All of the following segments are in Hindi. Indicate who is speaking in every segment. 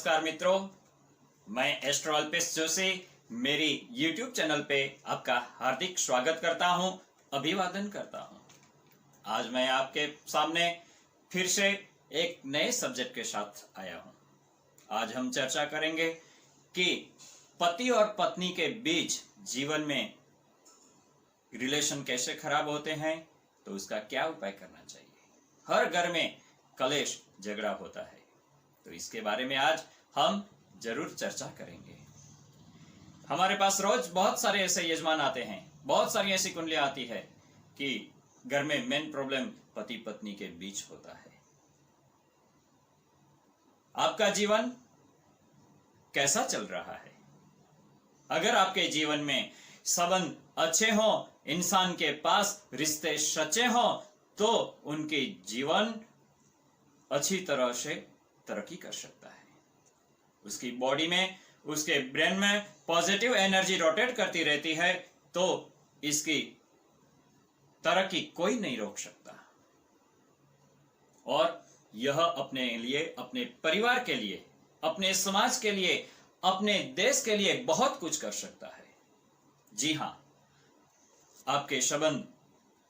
Speaker 1: नमस्कार मित्रों, मैं एस्ट्रो अल्पेश जोशी मेरी YouTube चैनल पे आपका हार्दिक स्वागत करता हूं, अभिवादन करता हूं। आज मैं आपके सामने फिर से एक नए सब्जेक्ट के साथ आया हूं। आज हम चर्चा करेंगे कि पति और पत्नी के बीच जीवन में रिलेशन कैसे खराब होते हैं, तो उसका क्या उपाय करना चाहिए। हर घर में कलेश झगड़ा होता है, तो इसके बारे में आज हम जरूर चर्चा करेंगे। हमारे पास रोज बहुत सारे ऐसे यजमान आते हैं, बहुत सारी ऐसी कुंडलियां आती है कि घर में मेन प्रॉब्लम पति पत्नी के बीच होता है। आपका जीवन कैसा चल रहा है? अगर आपके जीवन में संबंध अच्छे हो, इंसान के पास रिश्ते सच्चे हो, तो उनके जीवन अच्छी तरह से तरक्की कर सकता है। उसकी बॉडी में, उसके ब्रेन में पॉजिटिव एनर्जी रोटेट करती रहती है, तो इसकी तरक्की कोई नहीं रोक सकता। और यह अपने लिए, अपने परिवार के लिए, अपने समाज के लिए, अपने देश के लिए बहुत कुछ कर सकता है। जी हां, आपके संबंध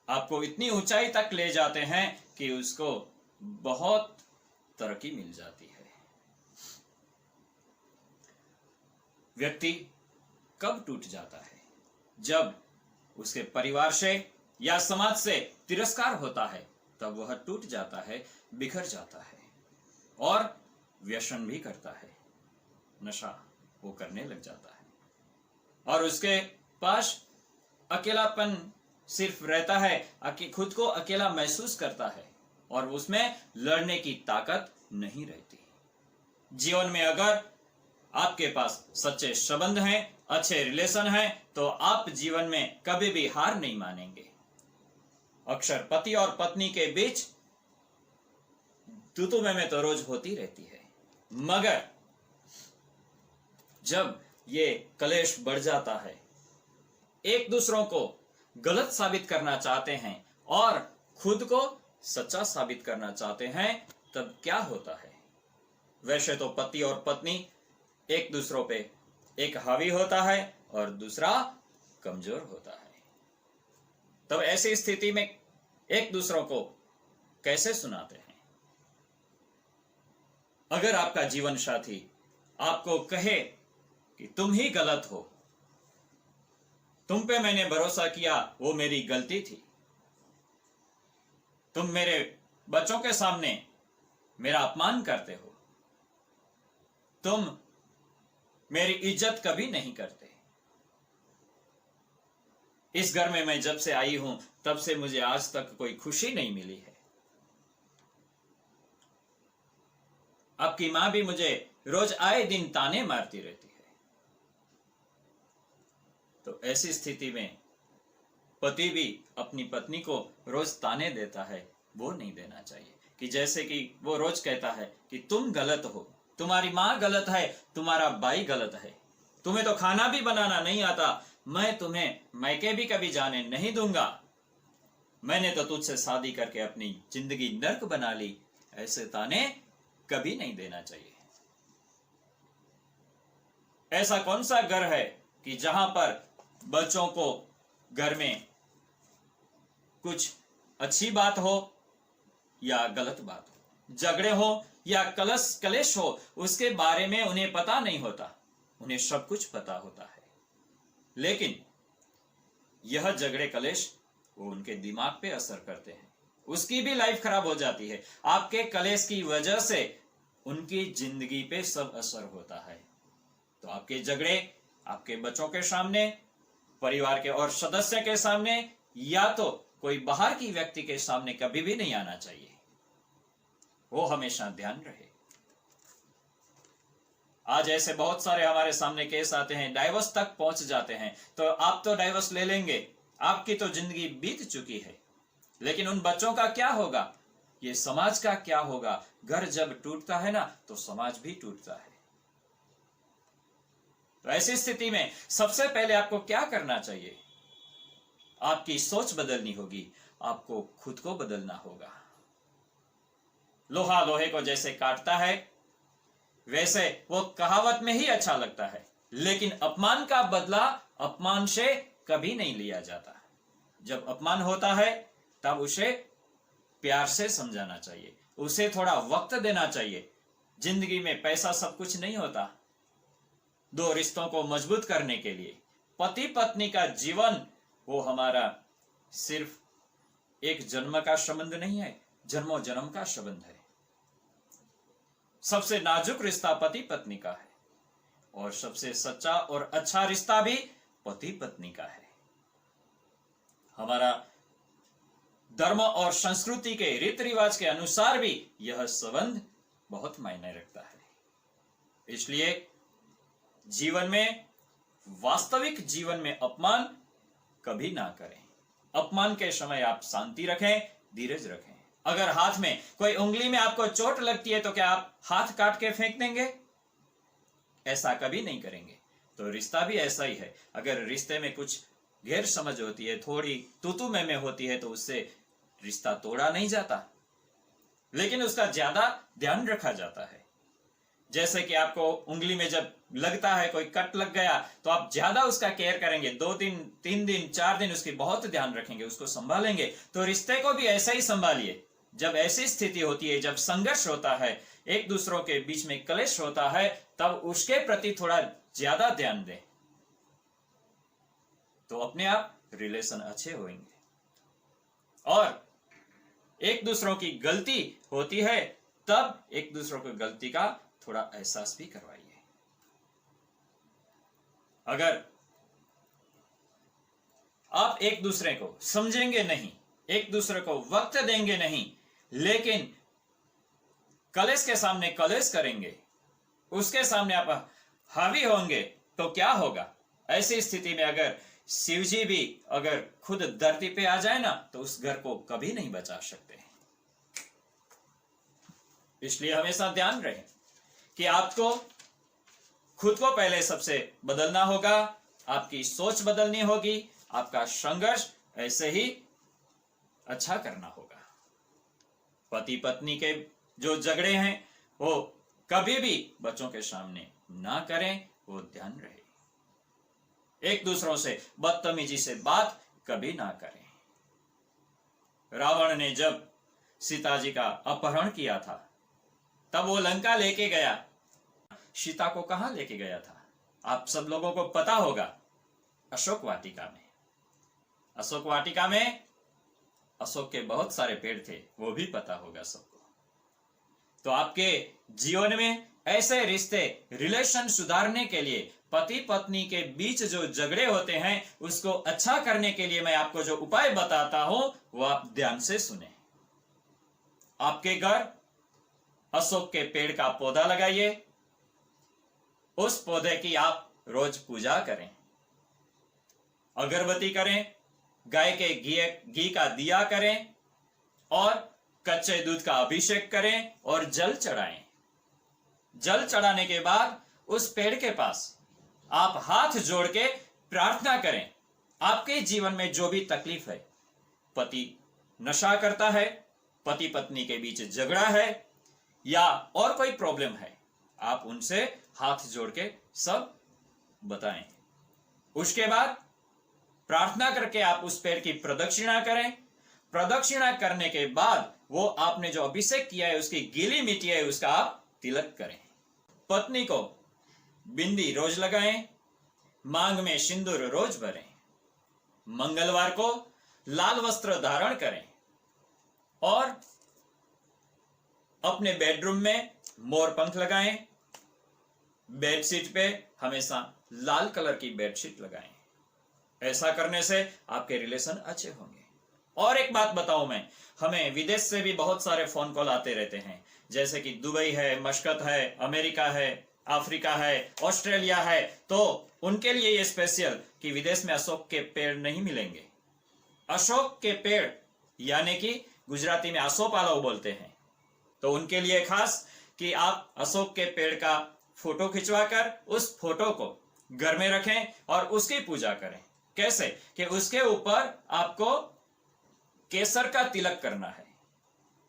Speaker 1: आपको इतनी ऊंचाई तक ले जाते हैं कि उसको बहुत तरक्की मिल जाती है। व्यक्ति कब टूट जाता है? जब उसके परिवार से या समाज से तिरस्कार होता है, तब वह टूट जाता है, बिखर जाता है और व्यसन भी करता है, नशा वो करने लग जाता है और उसके पास अकेलापन सिर्फ रहता है, खुद को अकेला महसूस करता है और उसमें लड़ने की ताकत नहीं रहती। जीवन में अगर आपके पास सच्चे संबंध हैं, अच्छे रिलेशन हैं, तो आप जीवन में कभी भी हार नहीं मानेंगे। अक्सर पति और पत्नी के बीच तू में तो रोज होती रहती है, मगर जब ये कलेश बढ़ जाता है, एक दूसरों को गलत साबित करना चाहते हैं और खुद को सच्चा साबित करना चाहते हैं, तब क्या होता है? वैसे तो पति और पत्नी एक दूसरों पे एक हावी होता है और दूसरा कमजोर होता है। तब ऐसी स्थिति में एक दूसरों को कैसे सुनाते हैं? अगर आपका जीवन साथी आपको कहे कि तुम ही गलत हो, तुम पे मैंने भरोसा किया, वो मेरी गलती थी, तुम मेरे बच्चों के सामने मेरा अपमान करते हो, तुम मेरी इज्जत कभी नहीं करते, इस घर में मैं जब से आई हूं तब से मुझे आज तक कोई खुशी नहीं मिली है, आपकी मां भी मुझे रोज आए दिन ताने मारती रहती है। तो ऐसी स्थिति में पति भी अपनी पत्नी को रोज ताने देता है, वो नहीं देना चाहिए। कि जैसे कि वो रोज कहता है कि तुम गलत हो, तुम्हारी माँ गलत है, तुम्हारा भाई गलत है, तुम्हें तो खाना भी बनाना नहीं आता, मैं तुम्हें मैके भी कभी जाने नहीं दूंगा, मैंने तो तुझसे शादी करके अपनी जिंदगी नर्क बना ली। ऐसे ताने कभी नहीं देना चाहिए। ऐसा कौन सा घर है कि जहां पर बच्चों को घर में कुछ अच्छी बात हो या गलत बात हो, झगड़े हो या कलेश हो, उसके बारे में उन्हें पता नहीं होता, उन्हें सब कुछ पता होता है, लेकिन यह झगड़े कलेश वो उनके दिमाग पे असर करते हैं, उसकी भी लाइफ खराब हो जाती है। आपके कलेश की वजह से उनकी जिंदगी पे सब असर होता है। तो आपके झगड़े आपके बच्चों के सामने, परिवार के और सदस्य के सामने या तो कोई बाहर की व्यक्ति के सामने कभी भी नहीं आना चाहिए, वो हमेशा ध्यान रहे। आज ऐसे बहुत सारे हमारे सामने केस आते हैं, डाइवोर्स तक पहुंच जाते हैं। तो आप तो डाइवोर्स ले लेंगे, आपकी तो जिंदगी बीत चुकी है, लेकिन उन बच्चों का क्या होगा? ये समाज का क्या होगा? घर जब टूटता है ना, तो समाज भी टूटता है। तो ऐसी स्थिति में सबसे पहले आपको क्या करना चाहिए? आपकी सोच बदलनी होगी, आपको खुद को बदलना होगा। लोहा लोहे को जैसे काटता है, वैसे वो कहावत में ही अच्छा लगता है, लेकिन अपमान का बदला अपमान से कभी नहीं लिया जाता। जब अपमान होता है तब उसे प्यार से समझाना चाहिए, उसे थोड़ा वक्त देना चाहिए। जिंदगी में पैसा सब कुछ नहीं होता। दो रिश्तों को मजबूत करने के लिए पति पत्नी का जीवन वो हमारा सिर्फ एक जन्म का संबंध नहीं है, जन्मों जन्म का संबंध है। सबसे नाजुक रिश्ता पति पत्नी का है और सबसे सच्चा और अच्छा रिश्ता भी पति पत्नी का है। हमारा धर्म और संस्कृति के रीति रिवाज के अनुसार भी यह संबंध बहुत मायने रखता है। इसलिए जीवन में, वास्तविक जीवन में अपमान कभी ना करें। अपमान के समय आप शांति रखें, धीरज रखें। अगर हाथ में कोई उंगली में आपको चोट लगती है तो क्या आप हाथ काट के फेंक देंगे? ऐसा कभी नहीं करेंगे। तो रिश्ता भी ऐसा ही है। अगर रिश्ते में कुछ गैर समझ होती है, थोड़ी तू में होती है, तो उससे रिश्ता तोड़ा नहीं जाता, लेकिन उसका ज्यादा ध्यान रखा जाता है। जैसे कि आपको उंगली में जब लगता है, कोई कट लग गया, तो आप ज्यादा उसका केयर करेंगे, 2 दिन 3 दिन 4 दिन उसकी बहुत ध्यान रखेंगे, उसको संभालेंगे। तो रिश्ते को भी ऐसा ही संभालिए। जब ऐसी स्थिति होती है, जब संघर्ष होता है, एक दूसरों के बीच में क्लेश होता है, तब उसके प्रति थोड़ा ज्यादा ध्यान दें, तो अपने आप रिलेशन अच्छे होंगे। और एक दूसरों की गलती होती है तब एक दूसरों की गलती का थोड़ा एहसास भी करवाइए। अगर आप एक दूसरे को समझेंगे नहीं, एक दूसरे को वक्त देंगे नहीं, लेकिन कलेश के सामने कलेश करेंगे, उसके सामने आप हावी होंगे, तो क्या होगा? ऐसी स्थिति में अगर शिवजी भी अगर खुद धरती पे आ जाए ना, तो उस घर को कभी नहीं बचा सकते। इसलिए हमेशा ध्यान रहे कि आपको खुद को पहले सबसे बदलना होगा, आपकी सोच बदलनी होगी, आपका संघर्ष ऐसे ही अच्छा करना होगा। पति पत्नी के जो झगड़े हैं वो कभी भी बच्चों के सामने ना करें, वो ध्यान रहे। एक दूसरों से बदतमीजी से बात कभी ना करें। रावण ने जब सीता जी का अपहरण किया था, तब वो लंका लेके गया। सीता को कहां लेके गया था? आप सब लोगों को पता होगा, अशोक वाटिका में। अशोक वाटिका में अशोक के बहुत सारे पेड़ थे, वो भी पता होगा सबको। तो आपके जीवन में ऐसे रिश्ते, रिलेशन सुधारने के लिए, पति पत्नी के बीच जो झगड़े होते हैं उसको अच्छा करने के लिए मैं आपको जो उपाय बताता हूं वो आप ध्यान से सुने। आपके घर अशोक के पेड़ का पौधा लगाइए, उस पौधे की आप रोज पूजा करें, अगरबत्ती करें, गाय के घी का दिया करें और कच्चे दूध का अभिषेक करें और जल चढ़ाएं। जल चढ़ाने के बाद उस पेड़ के पास आप हाथ जोड़ के प्रार्थना करें। आपके जीवन में जो भी तकलीफ है, पति नशा करता है, पति पत्नी के बीच झगड़ा है या और कोई प्रॉब्लम है, आप उनसे हाथ जोड़ के सब बताएं। उसके बाद प्रार्थना करके आप उस पेड़ की प्रदक्षिणा करें। प्रदक्षिणा करने के बाद वो आपने जो अभिषेक किया है, उसकी गीली मिट्टी है, उसका आप तिलक करें। पत्नी को बिंदी रोज लगाएं, मांग में सिंदूर रोज भरें। मंगलवार को लाल वस्त्र धारण करें और अपने बेडरूम में मोर पंख लगाएं। बेडशीट पे हमेशा लाल कलर की बेडशीट लगाएं। ऐसा करने से आपके रिलेशन अच्छे होंगे। और एक बात बताऊं मैं, हमें विदेश से भी बहुत सारे फोन कॉल आते रहते हैं, जैसे कि दुबई है, मस्कत है, अमेरिका है, अफ्रीका है, ऑस्ट्रेलिया है। तो उनके लिए ये स्पेशल कि विदेश में अशोक के पेड़ नहीं मिलेंगे। अशोक के पेड़ यानी कि गुजराती में आसोपालव बोलते हैं। तो उनके लिए खास कि आप अशोक के पेड़ का फोटो खिंचवाकर उस फोटो को घर में रखें और उसकी पूजा करें। कैसे? कि उसके ऊपर आपको केसर का तिलक करना है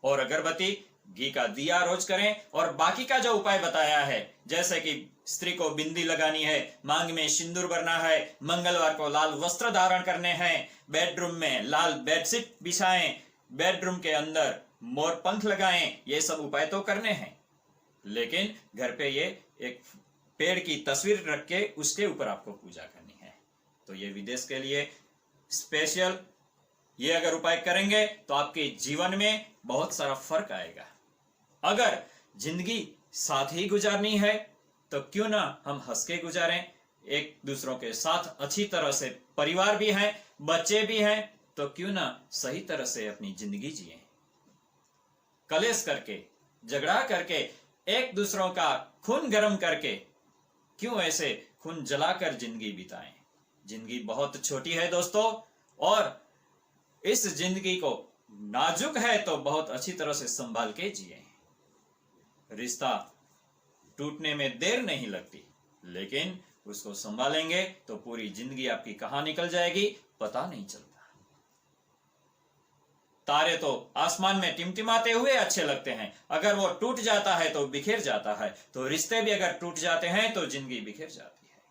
Speaker 1: और अगरबत्ती घी का दिया रोज करें, और बाकी का जो उपाय बताया है, जैसे कि स्त्री को बिंदी लगानी है, मांग में सिंदूर भरना है, मंगलवार को लाल वस्त्र धारण करने हैं, बेडरूम में लाल बेडशीट बिछाएं, बेडरूम के अंदर मोर पंख लगाएं, ये सब उपाय तो करने हैं। लेकिन घर पे ये एक पेड़ की तस्वीर रख के उसके ऊपर आपको पूजा करनी है। तो ये विदेश के लिए स्पेशल, ये अगर उपाय करेंगे तो आपके जीवन में बहुत सारा फर्क आएगा। अगर जिंदगी साथ ही गुजारनी है तो क्यों ना हम हंस के गुजारें, एक दूसरों के साथ अच्छी तरह से, परिवार भी है, बच्चे भी हैं, तो क्यों ना सही तरह से अपनी जिंदगी जिए। कलेश करके, झगड़ा करके, एक दूसरों का खून गर्म करके क्यों ऐसे खून जलाकर जिंदगी बिताएं। जिंदगी बहुत छोटी है दोस्तों, और इस जिंदगी को नाजुक है तो बहुत अच्छी तरह से संभाल के जिए। रिश्ता टूटने में देर नहीं लगती, लेकिन उसको संभालेंगे तो पूरी जिंदगी आपकी कहां निकल जाएगी पता नहीं चलता। तारे तो आसमान में टिमटिमाते हुए अच्छे लगते हैं, अगर वो टूट जाता है तो बिखर जाता है। तो रिश्ते भी अगर टूट जाते हैं तो जिंदगी बिखर जाती है।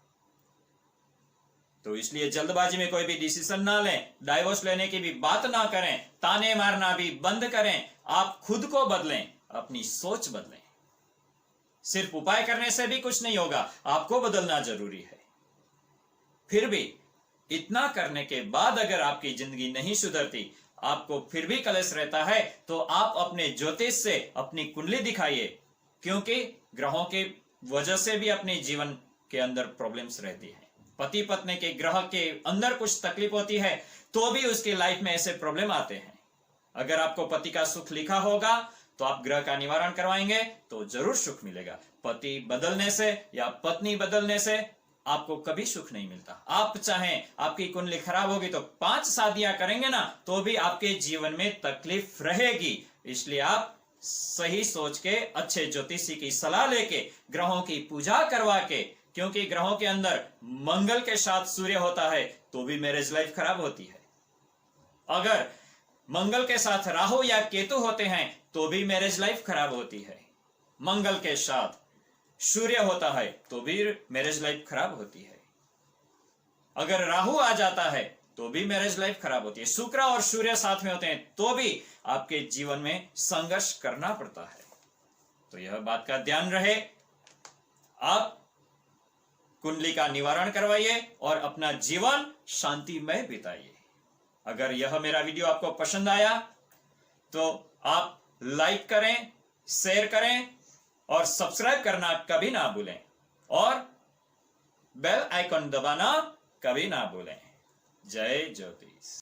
Speaker 1: तो इसलिए जल्दबाजी में कोई भी डिसीजन ना लें, डाइवोर्स लेने की भी बात ना करें, ताने मारना भी बंद करें। आप खुद को बदलें, अपनी सोच बदलें। सिर्फ उपाय करने से भी कुछ नहीं होगा, आपको बदलना जरूरी है। फिर भी इतना करने के बाद अगर आपकी जिंदगी नहीं सुधरती, आपको फिर भी कलेश रहता है, तो आप अपने ज्योतिष से अपनी कुंडली दिखाइए, क्योंकि ग्रहों के वजह से भी अपने जीवन के अंदर प्रॉब्लम्स रहती है। पति पत्नी के ग्रह के अंदर कुछ तकलीफ होती है तो भी उसकी लाइफ में ऐसे प्रॉब्लम आते हैं। अगर आपको पति का सुख लिखा होगा तो आप ग्रह का निवारण करवाएंगे तो जरूर सुख मिलेगा। पति बदलने से या पत्नी बदलने से आपको कभी सुख नहीं मिलता। आप चाहें, आपकी कुंडली खराब होगी तो 5 शादियां करेंगे ना, तो भी आपके जीवन में तकलीफ रहेगी। इसलिए आप सही सोच के, अच्छे ज्योतिषी की सलाह लेके, ग्रहों की पूजा करवा के, क्योंकि ग्रहों के अंदर मंगल के साथ सूर्य होता है तो भी मैरिज लाइफ खराब होती है। अगर मंगल के साथ राहु या केतु होते हैं तो भी मैरिज लाइफ खराब होती है। मंगल के साथ सूर्य होता है तो भी मैरिज लाइफ खराब होती है। अगर राहु आ जाता है तो भी मैरिज लाइफ खराब होती है। शुक्र और सूर्य साथ में होते हैं तो भी आपके जीवन में संघर्ष करना पड़ता है। तो यह बात का ध्यान रहे। आप कुंडली का निवारण करवाइए और अपना जीवन शांतिमय बिताइए। अगर यह मेरा वीडियो आपको पसंद आया तो आप लाइक करें, शेयर करें और सब्सक्राइब करना कभी ना भूलें, और बेल आइकन दबाना कभी ना भूलें। जय ज्योतिष।